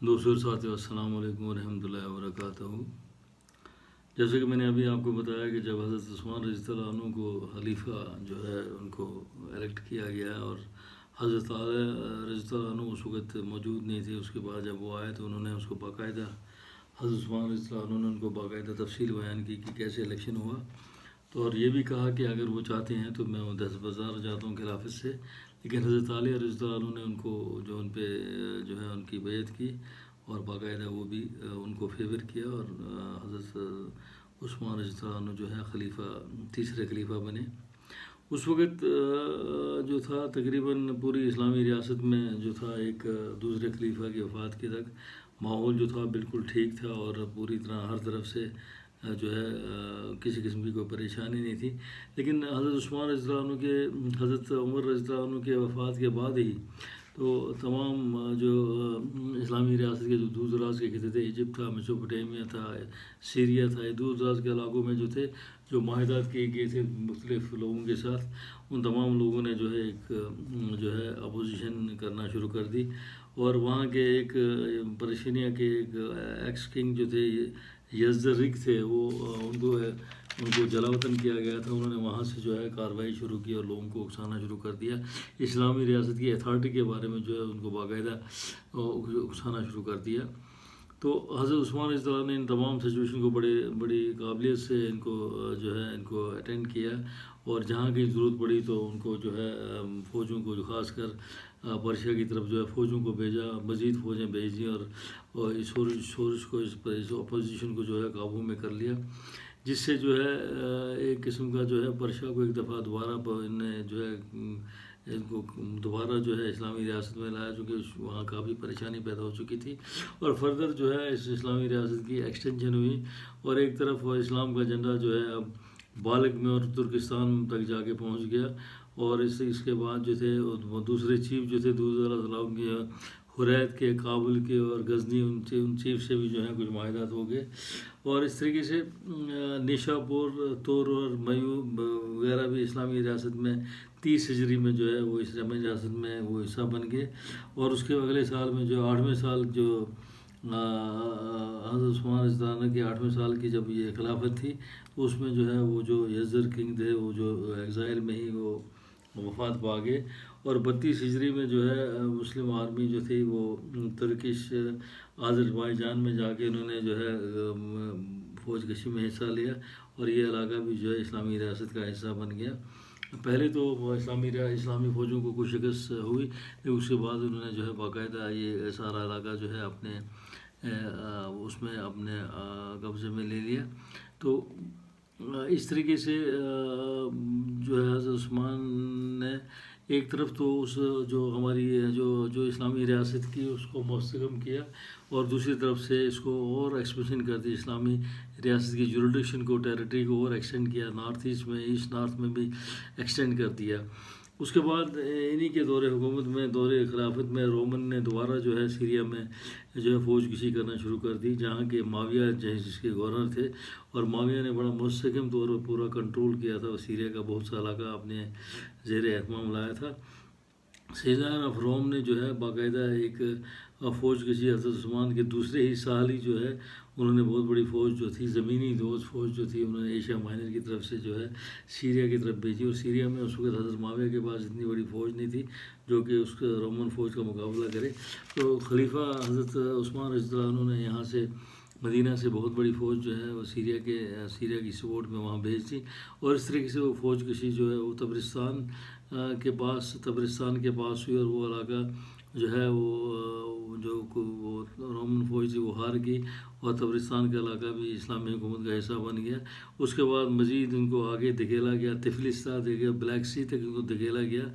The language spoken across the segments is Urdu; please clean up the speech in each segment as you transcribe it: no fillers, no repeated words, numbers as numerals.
دوستوں ساتھیو السلام علیکم ورحمۃ اللہ وبرکاتہ۔ جیسے کہ میں نے ابھی آپ کو بتایا کہ جب حضرت عثمان رضی اللہ عنہ کو خلیفہ جو ہے ان کو الیکٹ کیا گیا اور حضرت علی رضی اللہ عنہ اس وقت موجود نہیں تھے، اس کے بعد جب وہ آئے تو انہوں نے اس کو باقاعدہ حضرت عثمان رضی اللہ عنہ نے ان کو باقاعدہ تفصیل بیان کی کہ کیسے الیکشن ہوا، تو اور یہ بھی کہا کہ اگر وہ چاہتے ہیں تو میں 10,000 جاتا ہوں خلافت سے، لیکن حضرت علی رضی اللہ عنہ نے ان کو جو ان پہ جو ہے ان کی بیعت کی اور باقاعدہ وہ بھی ان کو فیور کیا اور حضرت عثمان رضی اللہ عنہ جو ہے تیسرے خلیفہ بنے۔ اس وقت جو تھا تقریباً پوری اسلامی ریاست میں جو تھا ایک دوسرے خلیفہ کی وفات کے تک ماحول جو تھا بالکل ٹھیک تھا اور پوری طرح ہر طرف سے جو ہے کسی قسم کی کوئی پریشانی نہیں تھی، لیکن حضرت عثمان رضی اللہ عنہ کے حضرت عمر رضی اللہ عنہ کے وفات کے بعد ہی تو تمام جو اسلامی ریاست کے جو دور دراز کے خطے تھے، ایجپٹ تھا، میسوپوٹیمیا تھا، سیریا تھا، یہ دور دراز کے علاقوں میں جو تھے جو معاہدات کیے گئے تھے مختلف لوگوں کے ساتھ، ان تمام لوگوں نے جو ہے ایک جو ہے اپوزیشن کرنا شروع کر دی، اور وہاں کے ایک پرشینیا کے ایک ایکس کنگ جو تھے یزدرگ تھے، وہ ان کو جلا وطن کیا گیا تھا۔ انہوں نے وہاں سے جو ہے کارروائی شروع کی اور لوگوں کو اکسانا شروع کر دیا، اسلامی ریاست کی اتھارٹی کے بارے میں جو ہے ان کو باقاعدہ اکسانا شروع کر دیا۔ تو حضرت عثمان رضی اللہ عنہ نے ان تمام سچویشن کو بڑی قابلیت سے ان کو اٹینڈ کیا، اور جہاں کی ضرورت پڑی تو ان کو جو ہے فوجوں کو جو خاص کر پرشیا کی طرف جو ہے فوجوں کو بھیجا، مزید فوجیں بھیجی اور اس شورش کو اس اپوزیشن کو جو ہے قابو میں کر لیا، جس سے جو ہے ایک قسم کا جو ہے پرشیا کو ایک دفعہ دوبارہ ان کو دوبارہ جو ہے اسلامی ریاست میں لایا، چونکہ وہاں کافی پریشانی پیدا ہو چکی تھی، اور فردر جو ہے اس اسلامی ریاست کی ایکسٹینشن ہوئی، اور ایک طرف اسلام کا جھنڈا جو ہے اب بالغ میں اور ترکستان تک جا کے پہنچ گیا، اور اس کے بعد جو تھے وہ دوسرے چیف جو تھے دور دراز علاقوں کے حریت کے، کابل کے اور غزنی، ان چیف سے بھی جو ہے کچھ معاہدات ہو گئے، اور اس طریقے سے نیشاپور، تور اور میو وغیرہ بھی اسلامی ریاست میں 30 ہجری میں جو ہے وہ اسلامی ریاست میں وہ حصہ بن گئے، اور اس کے اگلے سال میں جو 8ویں سال جو حضرت عثمان رضی اللہ عنہ کے 8ویں سال کی جب یہ خلافت تھی، تو اس میں جو ہے وہ جو یزر کنگ تھے وہ جو ایگزائل میں ہی وہ وفات پا گئے، اور 32 ہجری میں جو ہے مسلم آرمی جو تھی وہ ترکش آذربائیجان میں جا کے انہوں نے جو ہے فوج کشی میں حصہ لیا، اور یہ علاقہ بھی جو ہے اسلامی ریاست کا حصہ بن گیا۔ پہلے تو اسلامی فوجوں کو کچھ شکست ہوئی، لیکن اس کے بعد انہوں نے جو ہے باقاعدہ یہ سارا علاقہ جو ہے اس میں اپنے قبضے میں لے لیا۔ تو اس طریقے سے جو ہے حضرت عثمان نے ایک طرف تو اس جو ہماری جو اسلامی ریاست کی اس کو مستحکم کیا، اور دوسری طرف سے اس کو اور ایکسپینشن کر دی، اسلامی ریاست کی جوریڈکشن کو، ٹیریٹری کو اور ایکسٹینڈ کیا، نارتھ نارتھ میں بھی ایکسٹینڈ کر دیا۔ اس کے بعد انہی کے دور حکومت میں، دور خلافت میں، رومن نے دوبارہ جو ہے سیریا میں جو ہے فوج کشی کرنا شروع کر دی، جہاں کے معاویہ جس کے گورنر تھے، اور معاویہ نے بڑا مستحکم طور پر پورا کنٹرول کیا تھا، سیریا کا بہت سا علاقہ اپنے زیر اہتمام لایا تھا۔ سیزار آف روم نے جو ہے باقاعدہ ایک فوج کشی حضرت عثمان کے دوسرے ہی سال ہی جو ہے انہوں نے بہت بڑی فوج جو تھی، زمینی فوج جو تھی، انہوں نے ایشیا مائنر کی طرف سے جو ہے سیریا کی طرف بھیجی، اور سیریا میں اس وقت حضرت معاویہ کے پاس اتنی بڑی فوج نہیں تھی جو کہ اس رومن فوج کا مقابلہ کرے، تو خلیفہ حضرت عثمان رضی اللہ عنہ نے یہاں سے مدینہ سے بہت بڑی فوج جو ہے وہ سیریا کی سپورٹ میں وہاں بھیج دی، اور اس طریقے سے وہ فوج کشی جو ہے وہ تبرستان کے پاس ہوئی، اور وہ علاقہ جو ہے وہ رومن فوج تھی وہ ہار گئی، اور تبرستان کا علاقہ بھی اسلامی حکومت کا حصہ بن گیا۔ اس کے بعد مزید ان کو آگے دھکیلا گیا، تفلستان بلیک سی تک ان کو دھکیلا گیا۔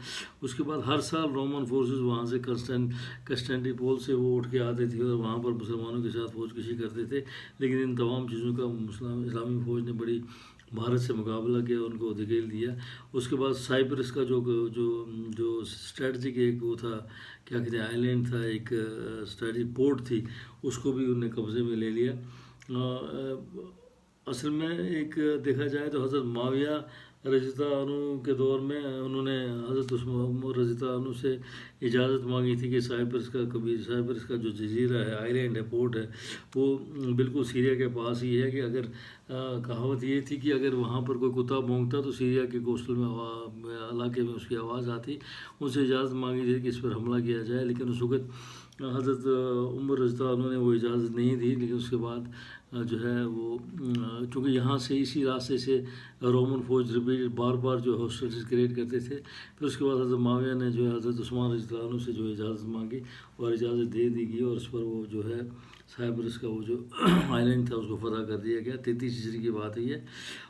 اس کے بعد ہر سال رومن فورسز وہاں سے کنسٹینٹی پول سے وہ اٹھ کے آتے تھے اور وہاں پر مسلمانوں کے ساتھ فوج کشی کرتے تھے، لیکن ان تمام چیزوں کا اسلامی فوج نے بڑی بھارت سے مقابلہ کیا، ان کو دھکیل دیا۔ اس کے بعد سائپرس کا جو اسٹریٹجک ایک وہ تھا، کیا کہتے ہیں، آئی لینڈ تھا، ایک اسٹریٹجک پورٹ تھی، اس کو بھی انہوں نے قبضے میں لے لیا۔ اصل میں ایک دیکھا جائے تو حضرت معاویہ رضی اللہ عنہ کے دور میں انہوں نے حضرت عمر رضی اللہ عنہ سے اجازت مانگی تھی کہ سائپرس کا جو جزیرہ ہے، آئی لینڈ ہے، پورٹ ہے، وہ بالکل سیریا کے پاس ہی ہے، کہ اگر کہاوت یہ تھی کہ اگر وہاں پر کوئی کتا بھونکتا تو سیریا کے کوسٹل میں علاقے میں اس کی آواز آتی، ان سے اجازت مانگی تھی کہ اس پر حملہ کیا جائے، لیکن اس وقت حضرت عمر رضی اللہ عنہ نے وہ اجازت نہیں دی۔ لیکن اس کے بعد جو ہے وہ چونکہ یہاں سے اسی راستے سے رومن فوج بار بار جو ہاسٹلٹیز کریٹ کرتے تھے، پھر اس کے بعد حضرت معاویہ نے جو ہے حضرت عثمان رضی اللہ عنہ سے جو اجازت مانگی اور اجازت دے دی گئی، اور اس پر وہ جو ہے سائپرس کا وہ جو آئی لینڈ تھا اس کو فتح کر دیا گیا۔ 33 ہجری کی بات ہے یہ۔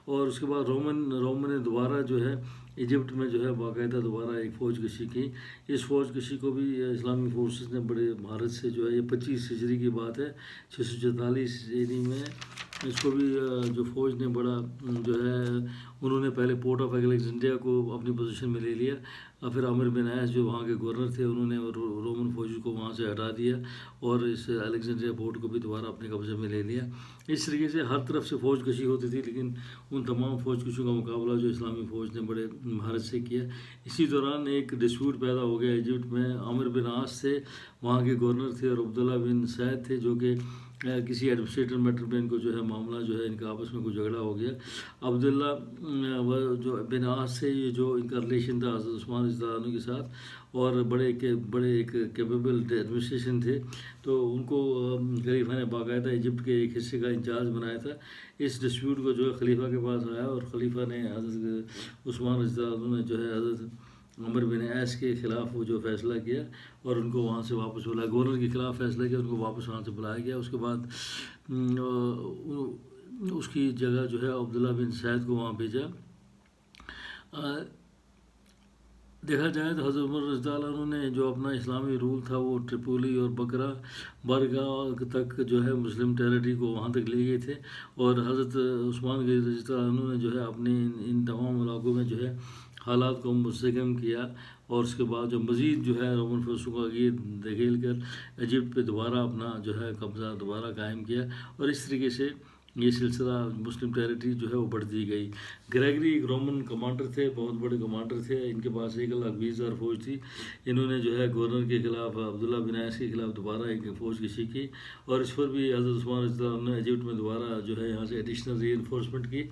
اور اس کے بعد رومن نے دوبارہ جو ہے ایجپٹ میں جو ہے باقاعدہ دوبارہ ایک فوج کشی کی۔ اس فوج کشی کو بھی اسلامی فورسز نے بڑے مہارت سے جو ہے، یہ 25 ہجری کی بات ہے، 644 ہجری میں اس کو بھی جو فوج نے بڑا جو ہے، انہوں نے پہلے پورٹ آف الیگزینڈریا کو اپنی پوزیشن میں لے لیا، اور پھر عامر بن عیاش جو وہاں کے گورنر تھے، انہوں نے رومن فوجی کو وہاں سے ہٹا دیا اور اس الیگزینڈریا پورٹ کو بھی دوبارہ اپنے قبضے میں لے لیا۔ اس طریقے سے ہر طرف سے فوج کشی ہوتی تھی، لیکن ان تمام فوج کشیوں کا مقابلہ جو اسلامی فوج نے بڑے مہارت سے کیا۔ اسی دوران ایک ڈسپیوٹ پیدا ہو گیا ایجپٹ میں۔ عامر بن عاص تھے وہاں کے گورنر تھے، اور عبداللہ بن سعید تھے جو کہ کسی ایڈمنسٹریٹر میٹر میں ان کو جو ہے معاملہ جو ہے ان کا آپس میں کوئی جھگڑا ہو گیا۔ عبداللہ جو بن عاص سے یہ جو ان کا ریلیشن تھا حضرت عثمان رضی اللہ عنہ کے ساتھ، اور بڑے ایک کیپیبل ایڈمنسٹریشن تھے، تو ان کو خلیفہ نے باقاعدہ ایجپٹ کے ایک حصے کا انچارج بنایا تھا۔ اس ڈسپیوٹ کو جو ہے خلیفہ کے پاس آیا، اور خلیفہ نے حضرت عثمان رضی اللہ عنہ نے جو ہے حضرت عمر بن عیاش کے خلاف وہ جو فیصلہ کیا، اور ان کو وہاں سے واپس بلایا، گورنر کے خلاف فیصلہ کیا، ان کو واپس وہاں سے بلایا گیا۔ اس کے بعد اس کی جگہ جو ہے عبداللہ بن سعید کو وہاں بھیجا۔ دیکھا جائے تو حضرت عمر رضی اللہ عنہ نے جو اپنا اسلامی رول تھا وہ ٹریپولی اور بکرا برگاہ تک جو ہے مسلم ٹیریٹری کو وہاں تک لے گئے تھے، اور حضرت عثمان رضی اللہ عنہ نے جو ہے اپنے ان تمام علاقوں میں جو ہے حالات کو مستحکم کیا، اور اس کے بعد جو مزید جو ہے رومن فورسوں کو آگے دھکیل کر ایجپٹ پہ دوبارہ اپنا جو ہے قبضہ دوبارہ قائم کیا، اور اس طریقے سے یہ سلسلہ مسلم ٹیریٹری جو ہے وہ بڑھتی گئی۔ گریگری ایک رومن کمانڈر تھے، بہت بڑے کمانڈر تھے، ان کے پاس 1,20,000 فوج تھی۔ انہوں نے جو ہے گورنر کے خلاف، عبداللہ بن عیاش کے خلاف دوبارہ ایک فوج کشی کی، اور اس پر بھی حضرت عثمان رضی اللہ عنہ نے ایجپٹ میں دوبارہ جو ہے یہاں سے ایڈیشنل ری انفورسمنٹ کی،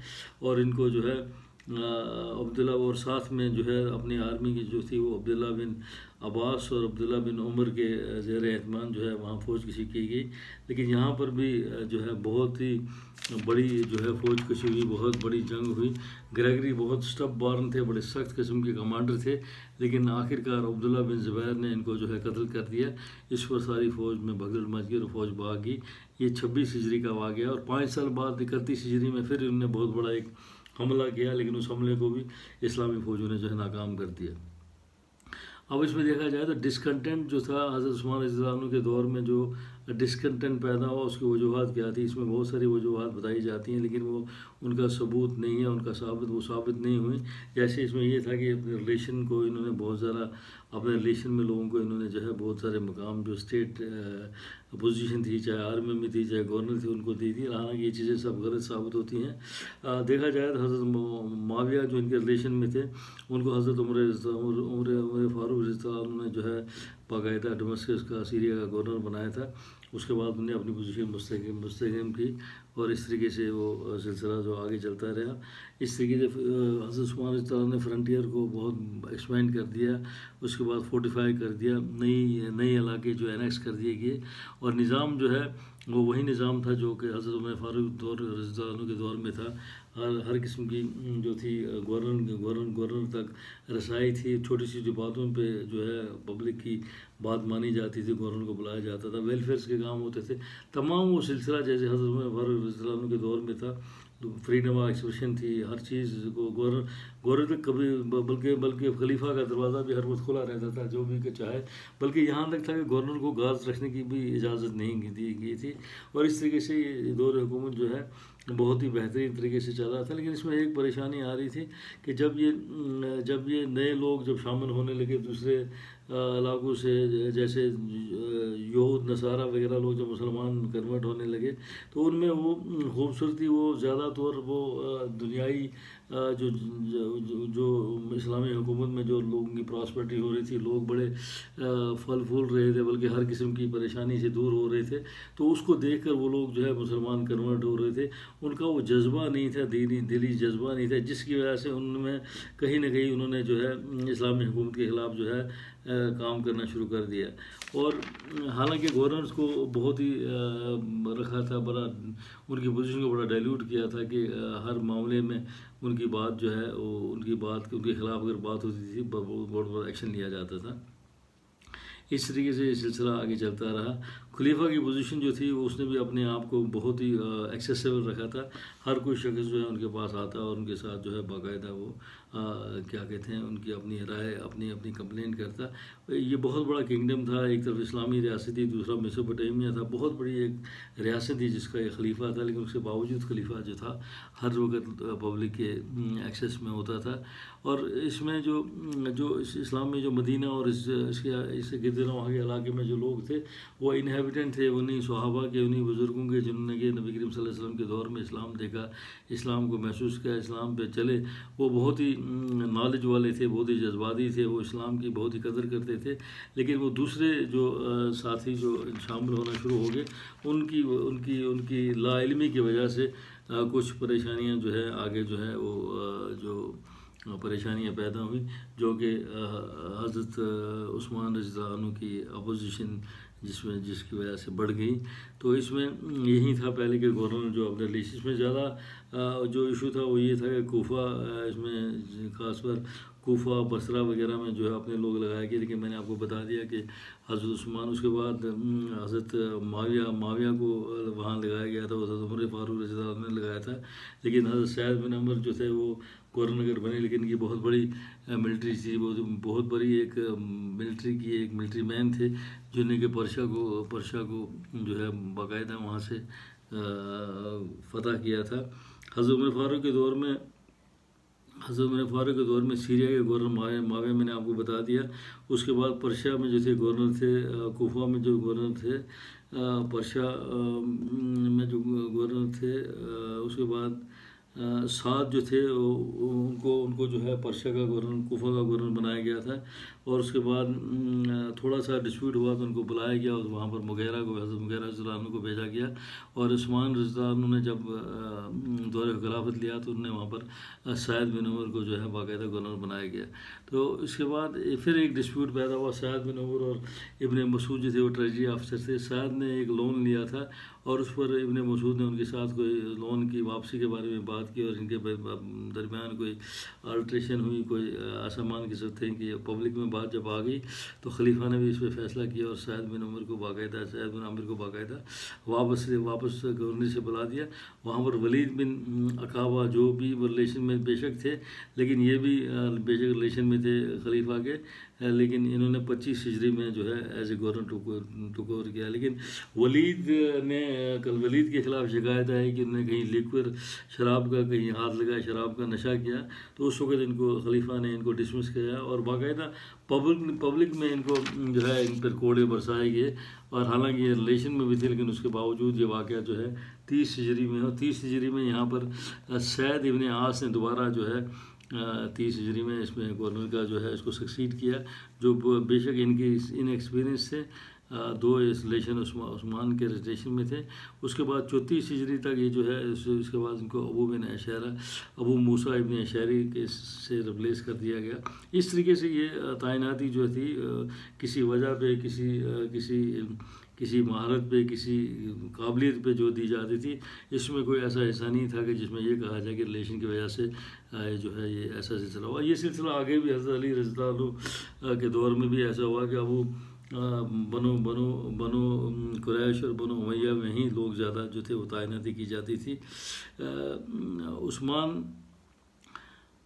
اور ان کو جو ہے عبداللہ اور ساتھ میں جو ہے اپنی آرمی کی جو تھی وہ عبداللہ بن عباس اور عبداللہ بن عمر کے زیر اہتمام جو ہے وہاں فوج کشی کی گئی۔ لیکن یہاں پر بھی جو ہے بہت ہی بڑی جو ہے فوج کشی ہوئی، بہت بڑی جنگ ہوئی۔ گریگری بہت سٹب بارن تھے، بڑے سخت قسم کے کمانڈر تھے، لیکن آخرکار عبداللہ بن زبیر نے ان کو جو ہے قتل کر دیا۔ اس پر ساری فوج میں بھگدڑ مچ گئی اور فوج بھاگ گئی۔ یہ 26 ہجری کا واقعہ، اور 5 سال بعد 31 ہجری میں پھر انہوں نے بہت بڑا ایک حملہ کیا، لیکن اس حملے کو بھی اسلامی فوجوں نے جو ہے ناکام کر دیا۔ اب اس میں دیکھا جائے تو ڈسکنٹینٹ جو تھا حضرت عثمان رضی اللہ عنہ کے دور میں، جو ڈسکنٹینٹ پیدا ہوا، اس کی وجوہات کیا تھی؟ اس میں بہت ساری وجوہات بتائی جاتی ہیں، لیکن وہ ان کا ثبوت نہیں ہے، ان کا ثابت نہیں ہوئی۔ جیسے اس میں یہ تھا کہ اپنے ریلیشن کو انہوں نے بہت زیادہ، اپنے ریلیشن میں لوگوں کو انہوں نے جو ہے بہت سارے مقام، جو اسٹیٹ پوزیشن تھی، چاہے آرمی میں تھی، چاہے گورنر تھی، ان کو دی تھی۔ حالانکہ یہ چیزیں سب غلط ثابت ہوتی ہیں۔ دیکھا جائے تو حضرت معاویہ جو ان کے ریلیشن میں تھے، ان کو حضرت عمر فاروق رضی اللہ عنہ نے جو ہے باقاعدہ ڈمسکس کا، سیریا کا گورنر بنایا تھا۔ اس کے بعد انہوں نے اپنی پوزیشن مستحکم کی، اور اس طریقے سے وہ سلسلہ جو آگے چلتا رہا۔ اس طریقے سے حضرت عثمان رضی اللہ عنہ نے فرنٹیئر کو بہت ایکسپینڈ کر دیا، اس کے بعد فورٹیفائی کر دیا، نئی علاقے جو اینیکس کر دیے گئے، اور نظام جو ہے وہ وہی نظام تھا جو کہ حضرت عمر فاروق رضی اللہ عنہ کے دور میں تھا۔ ہر قسم کی جو تھی گورنر تک رسائی تھی، چھوٹی سی جو باتوں پہ جو ہے پبلک کی بات مانی جاتی تھی، گورنر کو بلایا جاتا تھا، ویلفیئرس کے کام ہوتے تھے، تمام وہ سلسلہ جیسے حضرت عمر فاروق رضی اللہ عنہ کے دور میں تھا۔ فریڈم آف ایکسپریشن تھی، ہر چیز کو گورنر تک کبھی، بلکہ خلیفہ کا دروازہ بھی ہر وقت کھلا رہتا تھا، جو بھی چاہے، بلکہ یہاں تک تھا کہ گورنر کو گارڈز رکھنے کی بھی اجازت نہیں دی گئی تھی۔ اور اس طریقے سے یہ دور حکومت جو ہے بہت ہی بہترین طریقے سے چل رہا تھا۔ لیکن اس میں ایک پریشانی آ رہی تھی کہ جب یہ نئے لوگ جب شامل ہونے لگے دوسرے علاقوں سے، جیسے یہود نصارہ وغیرہ لوگ جب مسلمان کنورٹ ہونے لگے تو ان میں وہ خوبصورتی وہ زیادہ طور وہ دنیائی جو جو اسلامی حکومت میں جو لوگوں کی پراسپرٹی ہو رہی تھی، لوگ بڑے پھل پھول رہے تھے، بلکہ ہر قسم کی پریشانی سے دور ہو رہے تھے، تو اس کو دیکھ کر وہ لوگ جو ہے مسلمان کنورٹ ہو رہے تھے. ان کا وہ جذبہ نہیں تھا، دلی جذبہ نہیں تھا، جس کی وجہ سے ان میں کہیں نہ کہیں انہوں نے جو ہے اسلامی حکومت کے خلاف جو ہے کام کرنا شروع کر دیا. اور حالانکہ گورنرز کو بہت ہی رکھا تھا، بڑا ان کی پوزیشن کو بڑا ڈائلیوٹ کیا تھا کہ ہر معاملے میں ان کی بات جو ہے وہ ان کے خلاف اگر بات ہوتی تھی بہت بڑا ایکشن لیا جاتا تھا. اس طریقے سے یہ سلسلہ آگے چلتا رہا. خلیفہ کی پوزیشن جو تھی وہ اس نے بھی اپنے آپ کو بہت ہی ایکسیسیبل رکھا تھا. ہر کوئی شخص جو ہے ان کے پاس آتا اور ان کے ساتھ جو ہے باقاعدہ وہ کیا کہتے ہیں ان کی اپنی رائے اپنی کمپلین کرتا. یہ بہت بڑا کنگڈم تھا، ایک طرف اسلامی ریاست تھی، دوسرا میسوپوٹیمیا تھا، بہت بڑی ایک ریاست تھی جس کا ایک خلیفہ تھا. لیکن اس کے باوجود خلیفہ جو تھا ہر وقت پبلک کے ایکسیس میں ہوتا تھا. اور اس میں جو اسلام میں جو مدینہ اور اس کے گرد وہاں کے علاقے میں جو لوگ تھے وہ انہیبیٹنٹ تھے، انہیں صحابہ کے، انہیں بزرگوں کے جنہوں نے کہ نبی کریم صلی اللہ علیہ وسلم کے دور میں اسلام دیکھا، اسلام کو محسوس کیا، اسلام پہ چلے. وہ بہت ہی نالج والے تھے، بہت ہی جذباتی تھے، وہ اسلام کی بہت ہی قدر کرتے تھے. لیکن وہ دوسرے جو ساتھی جو شامل ہونا شروع ہو گئے ان کی لا علمی کی وجہ سے کچھ پریشانیاں جو ہے آگے جو ہے وہ جو پریشانیاں پیدا ہوئیں، جو کہ حضرت عثمان رضی اللہ عنہ کی اپوزیشن جس کی وجہ سے بڑھ گئی. تو اس میں یہی تھا پہلے کہ گورنر جو عبد العزیز، اس میں زیادہ جو ایشو تھا وہ یہ تھا کہ کوفہ، اس میں خاص پر کوفہ بصرہ وغیرہ میں جو ہے اپنے لوگ لگائے گئے. لیکن میں نے آپ کو بتا دیا کہ حضرت عثمان، اس کے بعد حضرت معاویہ کو وہاں لگایا گیا تھا، حضرت عمر فاروق رضی اللہ عنہ نے لگایا تھا. لیکن حضرت سعد بن عمر جو تھے وہ گورنر بنے، لیکن کی بہت بڑی ملٹری تھی، بہت بڑی ایک ملٹری مین تھے جنہوں نے کہ پرشا کو جو ہے باقاعدہ وہاں سے فتح کیا تھا. حضرت عمر فاروق کے دور میں سیریا کے گورنر معاویہ میں نے آپ کو بتا دیا. اس کے بعد پرشا میں جو تھے گورنر تھے، کوفہ میں جو گورنر تھے، پرشا میں جو گورنر تھے، اس کے بعد سعد جو تھے ان کو جو ہے پرشا کا گورنر، کوفہ کا گورنر بنایا گیا تھا. اور اس کے بعد تھوڑا سا ڈسپیوٹ ہوا تو ان کو بلایا گیا اور وہاں پر حضرت مغیرہ رضی اللہ عنہ کو بھیجا گیا. اور عثمان رضی اللہ عنہ نے جب دور خلافت لیا تو انہوں نے وہاں پر سعد بن عمر کو جو ہے باقاعدہ گورنر بنایا گیا. تو اس کے بعد پھر ایک ڈسپیوٹ پیدا ہوا. سعد بن عمر اور ابن مسعود جو تھے وہ ٹریجری آفیسر تھے. سعد نے ایک لون لیا تھا اور اس پر ابن مسعود نے ان کے ساتھ کوئی لون کی واپسی کے بارے میں بات کی اور ان کے درمیان کوئی آلٹریشن ہوئی، کوئی ایسا مان کے سکتے ہیں کہ پبلک میں بات جب آ گئی تو خلیفہ نے بھی اس پہ فیصلہ کیا اور سعد بن عامر کو باقاعدہ واپس گورنر سے بلا دیا. وہاں پر ولید بن عقابہ جو بھی ریلیشن میں بے شک تھے، لیکن یہ بھی بے شک ریلیشن میں تھے خلیفہ کے، لیکن انہوں نے 25 ہجری میں جو ہے ایز اے گورنر ٹوک اوور کیا. لیکن ولید کے خلاف شکایت ہے کہ انہوں نے کہیں لیکور شراب کا کہیں ہاتھ لگایا، شراب کا نشہ کیا. تو اس وقت ان کو خلیفہ نے ان کو ڈسمس کیا اور باقاعدہ پبلک میں ان کو جو ہے ان پر کوڑے برسائے گئے. اور حالانکہ یہ ریلیشن میں بھی تھے، لیکن اس کے باوجود یہ واقعہ جو ہے 30 ہجری میں یہاں پر سعد ابن عاص نے دوبارہ جو ہے 30 ہجری میں اس میں گورنر کا جو ہے اس کو سکسیڈ کیا، جو بے شک ان کی ان ایکسپیرینس سے دو ریلیشن عثمان کے ریلیشن میں تھے. اس کے بعد 34 ہجری تک یہ جو ہے اس کے بعد ان کو ابو موسیٰ ابن اشعری کے سے ریپلیس کر دیا گیا. اس طریقے سے یہ تعیناتی جو تھی کسی وجہ پہ، کسی مہارت پہ، کسی قابلیت پہ جو دی جاتی تھی، اس میں کوئی ایسا حصہ نہیں تھا کہ جس میں یہ کہا جائے کہ ریلیشن کی وجہ سے جو ہے یہ ایسا سلسلہ ہوا. یہ سلسلہ آگے بھی حضرت علی رضی اللہ عنہ کے دور میں بھی ایسا ہوا کہ ابو بنو قریش اور بنو امیہ میں ہی لوگ زیادہ جو تھے وہ تعیناتی کی جاتی تھی.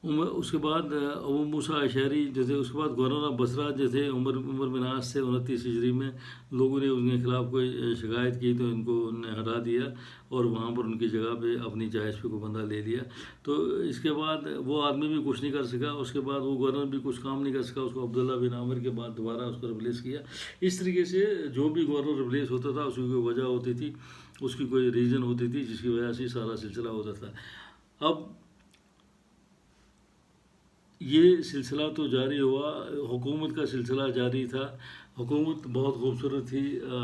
اس کے بعد ابو موسیٰ اشعری جو تھے، اس کے بعد گورنر بصرہ جو تھے عمر بن عاص سے 29 ہجری میں، لوگوں نے ان کے خلاف کوئی شکایت کی تو ان کو انہوں نے ہٹا دیا اور وہاں پر ان کی جگہ پہ اپنی جائز پہ کو بندہ لے لیا. تو اس کے بعد وہ آدمی بھی کچھ نہیں کر سکا، اس کے بعد وہ گورنر بھی کچھ کام نہیں کر سکا، اس کو عبداللہ بن عامر کے بعد دوبارہ اس کو ریپلیس کیا. اس طریقے سے جو بھی گورنر ریپلیس ہوتا تھا اس کی کوئی وجہ ہوتی تھی، اس کی کوئی ریزن ہوتی تھی جس کی وجہ سے سارا سلسلہ ہوتا تھا. اب یہ سلسلہ تو جاری ہوا، حکومت کا سلسلہ جاری تھا. حکومت بہت خوبصورت تھی،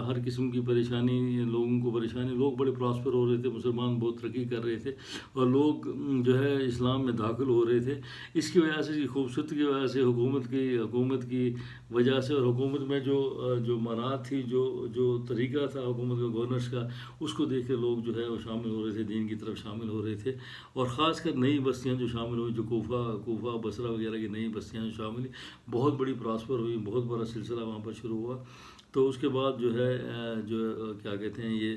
ہر قسم کی پریشانی، لوگوں کو پریشانی، لوگ بڑے پراسپر ہو رہے تھے، مسلمان بہت ترقی کر رہے تھے اور لوگ جو ہے اسلام میں داخل ہو رہے تھے. اس کی وجہ سے، خوبصورتی کی وجہ سے، حکومت کی وجہ سے، اور حکومت میں جو مراد تھی، جو طریقہ تھا حکومت کا، گورنرس کا، اس کو دیکھ کے لوگ جو ہے وہ شامل ہو رہے تھے، دین کی طرف شامل ہو رہے تھے. اور خاص کر نئی بستیاں جو شامل ہوئی، جو کوفہ بصرہ وغیرہ کی نئی بستیاں جو شامل ہوئی، بہت بڑی پراسپر ہوئی، بہت بڑا سلسلہ وہاں پر شروع ہوا. تو اس کے بعد جو ہے جو کیا کہتے ہیں،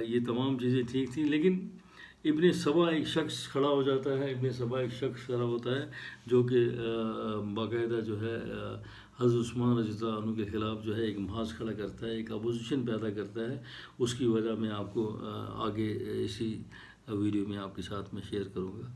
یہ تمام چیزیں ٹھیک تھیں. لیکن ابن سبا ایک شخص کھڑا ہو جاتا ہے، ابن سبا ایک شخص کھڑا ہوتا ہے جو کہ باقاعدہ جو ہے حضرت عثمان رضی اللہ عنہ کے خلاف جو ہے ایک محاذ کھڑا کرتا ہے، ایک اپوزیشن پیدا کرتا ہے. اس کی وجہ میں آپ کو آگے اسی ویڈیو میں آپ کے ساتھ میں شیئر کروں گا.